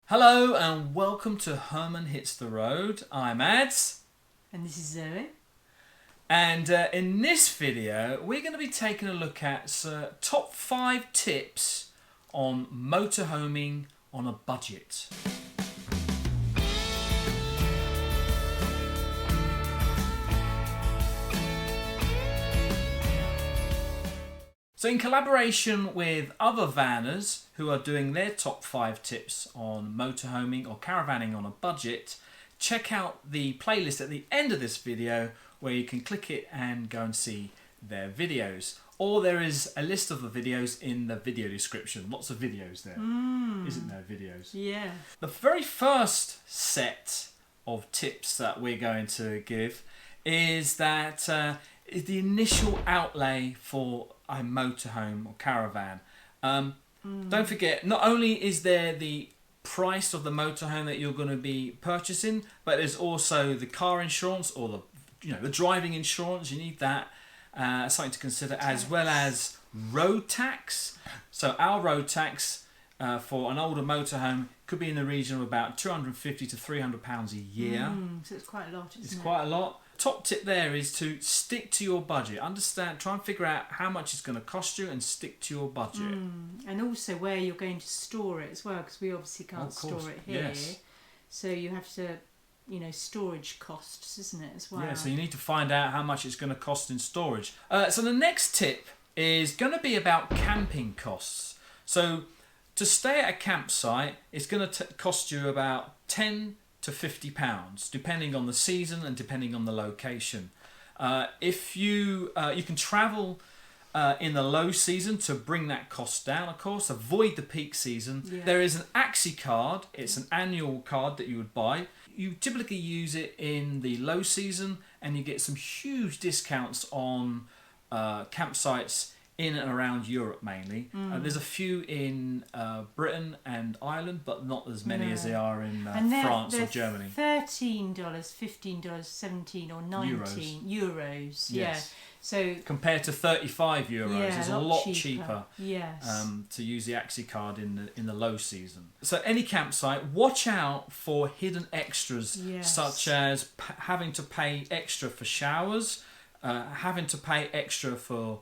Hello and welcome to Herman Hits the Road. I'm Ads. And this is Zoe. And in this video we're going to be taking a look at top 5 tips on motorhoming on a budget. So in collaboration with other vanners who are doing their top 5 tips on motorhoming or caravanning on a budget, check out the playlist at the end of this video where you can click it and go and see their videos. Or there is a list of the videos in the video description. Lots of videos there, isn't there, videos? Yeah. The very first set of tips that we're going to give is that is the initial outlay for a motorhome or caravan. Don't forget, not only is there the price of the motorhome that you're going to be purchasing, but there's also the car insurance or the driving insurance. You need that, something to consider, as well as road tax. So our road tax for an older motorhome could be in the region of about £250 to £300 a year. So it's quite a lot, isn't it? It's quite a lot. Top tip there is to stick to your budget. Understand, try and figure out how much it's going to cost you and stick to your budget. And also where you're going to store it as well, because we obviously can't store it here. Yes. So you have to, storage costs, isn't it, as well? Yeah, so you need to find out how much it's going to cost in storage. So the next tip is going to be about camping costs. So to stay at a campsite, it's going to cost you about £10 to £50, depending on the season and depending on the location. If you can travel in the low season to bring that cost down, of course, avoid the peak season. Yeah. There is an Axi card. It's an annual card that you would buy. You typically use it in the low season and you get some huge discounts on campsites in and around Europe mainly. There's a few in Britain and Ireland, but not as many as they are in France or Germany. $13, $15, $17 or $19 euros. Yes. Yeah. So compared to €35, it's a lot cheaper. Yes. To use the Axi card in the low season. So any campsite, watch out for hidden extras, such as having to pay extra for showers, having to pay extra for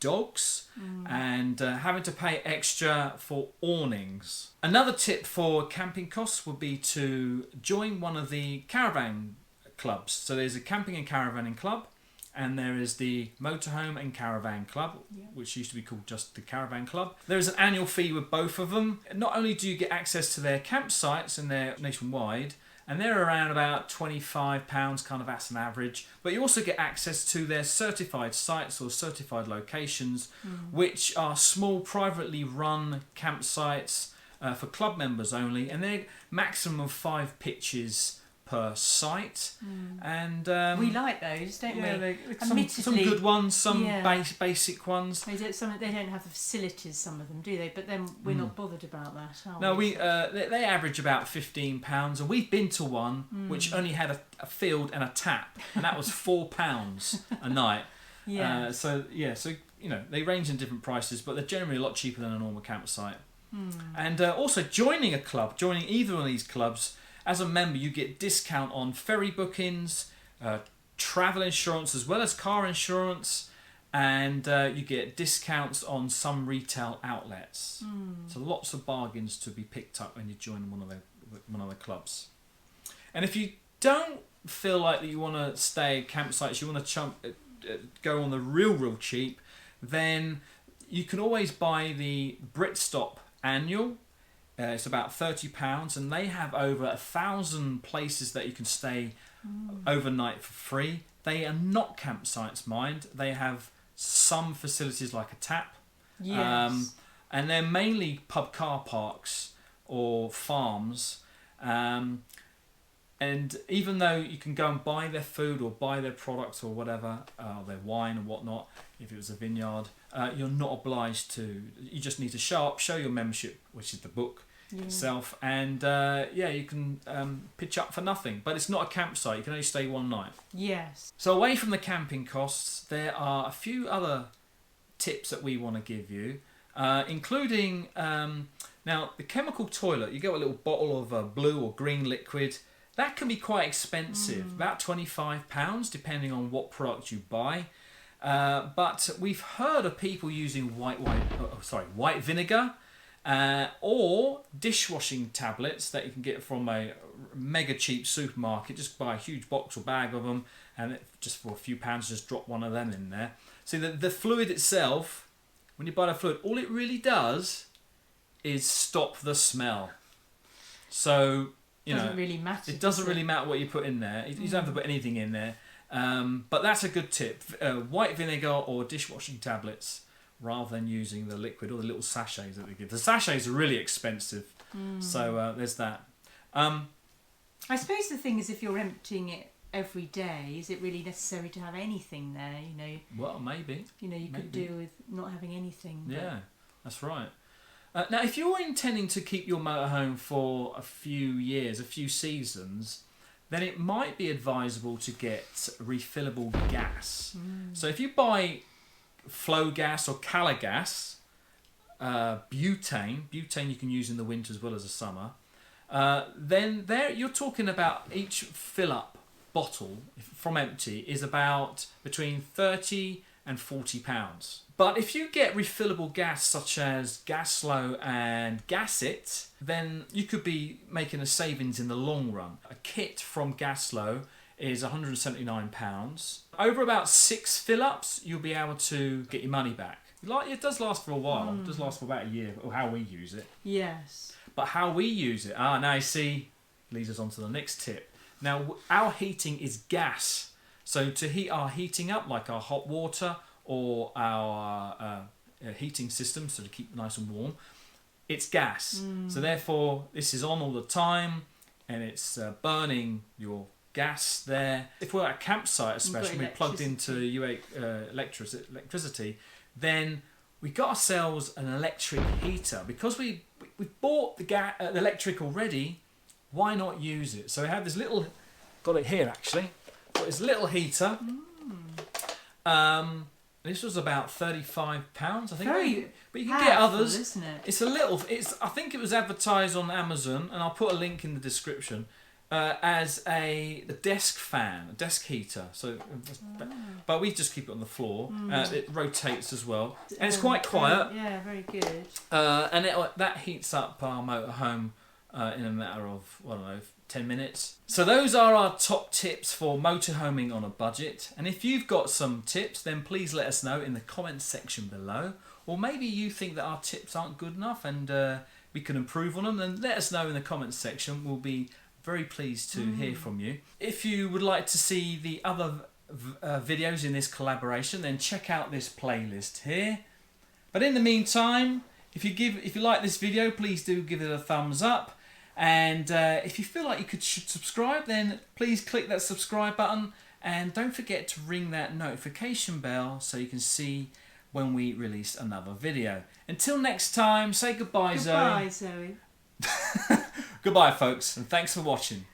dogs, and having to pay extra for awnings. Another tip for camping costs would be to join one of the caravan clubs. So there's a camping and caravanning club, and there is the motorhome and caravan club, which used to be called just the caravan club. There is an annual fee with both of them. Not only do you get access to their campsites, and they're nationwide, and they're around about £25 kind of as an average, but you also get access to their certified sites or certified locations, which are small privately run campsites for club members only, and they're maximum of 5 pitches per site. And we like those, don't we? Some good ones, some basic ones. They don't have the facilities, some of them, do they? But then we're not bothered about that, are no, we? They average about £15, and we've been to one which only had a field and a tap, and that was £4 a night. So they range in different prices, but they're generally a lot cheaper than a normal campsite. And also joining either of these clubs, as a member, you get discount on ferry bookings, travel insurance, as well as car insurance, and you get discounts on some retail outlets. So lots of bargains to be picked up when you join one of the clubs. And if you don't feel like that you want to stay at campsites, you want to go on the real cheap, then you can always buy the Britstop annual. It's about £30, and they have over 1,000 places that you can stay overnight for free. They are not campsites, mind. They have some facilities like a tap. Yes. And they're mainly pub car parks or farms. And even though you can go and buy their food or buy their products or whatever, their wine and whatnot, if it was a vineyard, you're not obliged to. You just need to show your membership, which is the book itself, and you can pitch up for nothing. But it's not a campsite. You can only stay one night. Yes. So away from the camping costs, there are a few other tips that we want to give you, including Now, the chemical toilet, you get a little bottle of blue or green liquid. That can be quite expensive, about £25, depending on what product you buy. But we've heard of people using white vinegar or dishwashing tablets that you can get from a mega cheap supermarket. Just buy a huge box or bag of them, and just for a few pounds, just drop one of them in there. See, the fluid itself, when you buy the fluid, all it really does is stop the smell. So, you know, really matter. It doesn't really matter what you put in there. You don't have to put anything in there. But that's a good tip. White vinegar or dishwashing tablets, rather than using the liquid or the little sachets that they give. The sachets are really expensive. So there's that. I suppose the thing is, if you're emptying it every day, is it really necessary to have anything there? You know. Well, maybe. You know, you could do with not having anything. Yeah, that's right. Now, if you're intending to keep your motorhome for a few years, a few seasons, then it might be advisable to get refillable gas. So if you buy flow gas or cala gas, butane you can use in the winter as well as the summer, then there you're talking about each fill-up bottle from empty is about between £30 and £40. But if you get refillable gas such as Gaslow and Gassit, then you could be making a savings in the long run. A kit from Gaslow is £179. Over about 6 fill-ups, you'll be able to get your money back. It does last for a while. It does last for about a year, or how we use it. Yes. But how we use it, now you see, leads us on to the next tip. Now, our heating is gas. So to heat our heating up, like our hot water or our heating system, so to keep it nice and warm, it's gas. So therefore, this is on all the time, and it's burning your gas there. If we're at a campsite, especially, we're plugged into electricity, then we got ourselves an electric heater. Because we bought the electric already, why not use it? So we have this little, got it here actually, got this little heater. This was about £35, I think. But you can get others. Isn't it? It's a little. I think it was advertised on Amazon, and I'll put a link in the description, as a desk fan, a desk heater. So, but we just keep it on the floor. It rotates as well, and it's quite quiet. Yeah, very good. And that heats up our motorhome in a matter of 10 minutes. So those are our top tips for motorhoming on a budget. And if you've got some tips, then please let us know in the comments section below. Or maybe you think that our tips aren't good enough and we can improve on them, then let us know in the comments section. We'll be very pleased to hear from you. If you would like to see the other videos in this collaboration, then check out this playlist here. But in the meantime, if you like this video, please do give it a thumbs up. And if you feel like you should subscribe, then please click that subscribe button, and don't forget to ring that notification bell so you can see when we release another video. Until next time, say goodbye, Zoe. Goodbye, Zoe. Goodbye, folks, and thanks for watching.